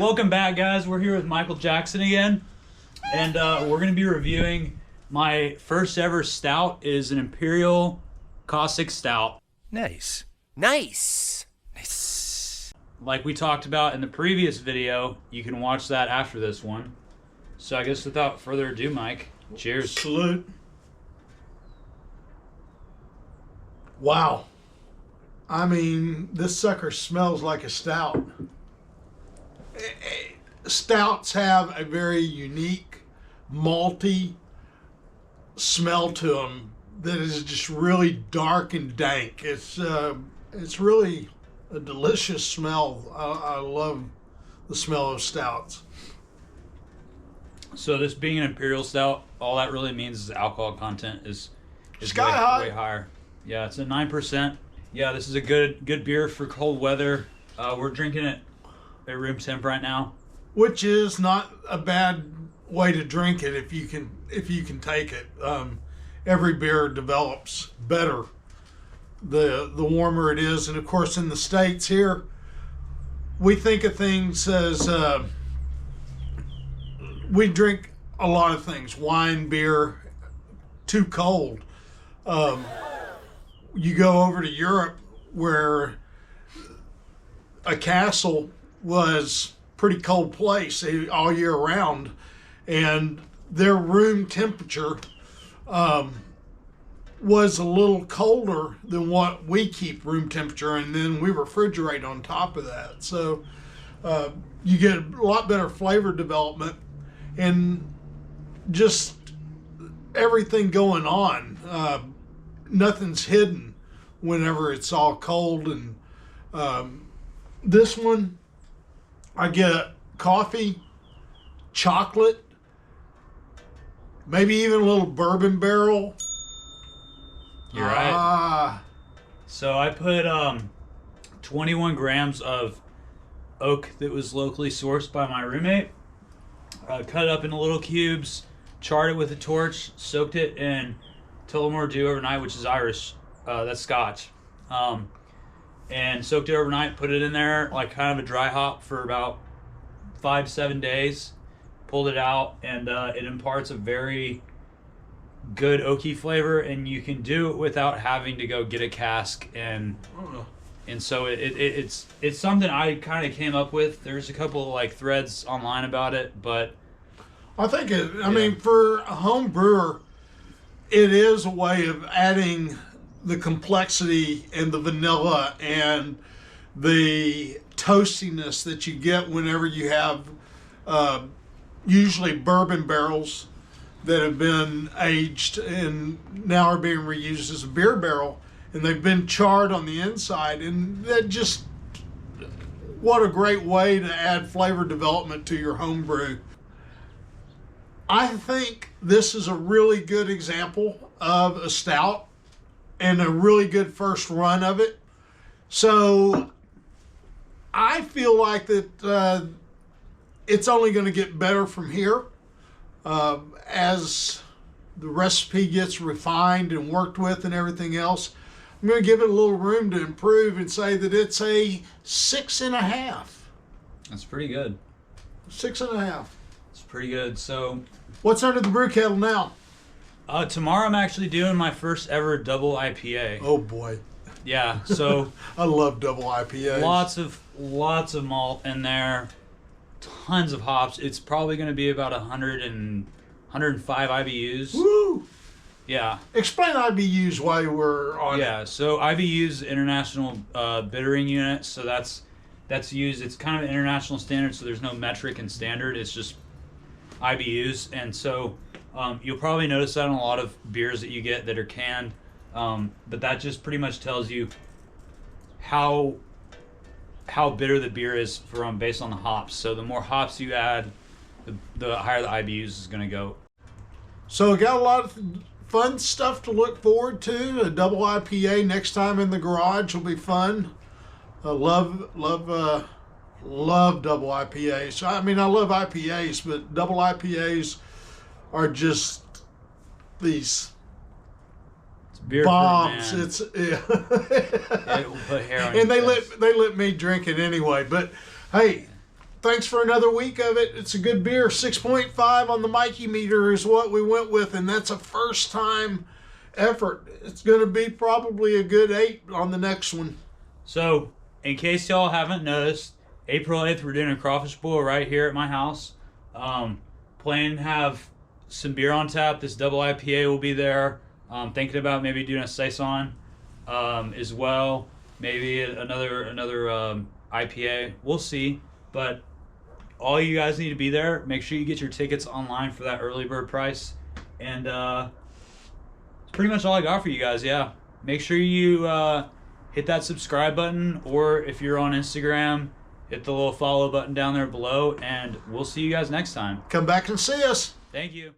Welcome back, guys. We're here with Michael Jackson again, and we're going to be reviewing my first ever stout. It is an Imperial Cossack Stout. Nice. Like we talked about in the previous video, you can watch that after this one. So I guess without further ado, Mike, cheers. Salute. Wow. I mean, this sucker smells like a stout. Stouts have a very unique, malty smell to them that is just really dark and dank. It's really a delicious smell. I love the smell of stouts. So this being an Imperial Stout, all that really means is alcohol content is Sky high. way higher. Yeah, it's a 9%. Yeah, this is a good beer for cold weather. We're drinking it at room temp right now, which is not a bad way to drink it if you can take it. Every beer develops better the warmer it is, and of course in the States here we think of things as we drink a lot of things, wine, beer, too cold. You go over to Europe where a castle was pretty cold place all year round, and their room temperature was a little colder than what we keep room temperature, and then we refrigerate on top of that. So you get a lot better flavor development and just everything going on. Nothing's hidden whenever it's all cold. And this one, I get coffee, chocolate, maybe even a little bourbon barrel. You're right. So I put 21 grams of oak that was locally sourced by my roommate. Cut it up into little cubes, charred it with a torch, soaked it in Tullamore Dew overnight, which is Irish. That's Scotch. And soaked it overnight, put it in there like kind of a dry hop for about 5 to 7 days. Pulled it out, and it imparts a very good oaky flavor, and you can do it without having to go get a cask. And so it's something I kind of came up with. There's a couple of like threads online about it, but I think I mean, for a home brewer, it is a way of adding the complexity and the vanilla and the toastiness that you get whenever you have usually bourbon barrels that have been aged and now are being reused as a beer barrel, and they've been charred on the inside, and that just, what a great way to add flavor development to your home brew. I think this is a really good example of a stout and a really good first run of it. So I feel like that it's only going to get better from here as the recipe gets refined and worked with and everything else. I'm going to give it a little room to improve and say that it's a 6.5. that's pretty good. 6.5. It's pretty good. So What's under the brew kettle now? tomorrow I'm actually doing my first ever double IPA. Oh boy. Yeah, so I love double IPAs. lots of malt in there, tons of hops. It's probably going to be about 105 IBUs. Woo! Yeah. Explain IBUs while we're on it. Yeah, so IBUs is International Bittering Unit, so that's used. It's kind of an international standard, so there's no metric and standard. It's just IBUs, and so you'll probably notice that on a lot of beers that you get that are canned. But that just pretty much tells you how bitter the beer is based on the hops. So the more hops you add, the higher the IBUs is going to go. So we got a lot of fun stuff to look forward to. A double IPA next time in the garage will be fun. I love double IPAs. I mean, I love IPAs, but double IPAs are just these Beer bombs. For a man. It's It will put hair on and your chest. they let me drink it anyway. But hey, thanks for another week of it. It's a good beer. 6.5 on the Mikey meter is what we went with, and that's a first-time effort. It's going to be probably a good 8 on the next one. So, in case y'all haven't noticed, April 8th, we're doing a crawfish boil right here at my house. Planning to have some beer on tap. This double IPA will be there. Thinking about maybe doing a saison as well. Maybe another IPA. We'll see. But all you guys need to be there. Make sure you get your tickets online for that early bird price. And that's pretty much all I got for you guys, yeah. Make sure you hit that subscribe button, or if you're on Instagram, hit the little follow button down there below, and we'll see you guys next time. Come back and see us. Thank you.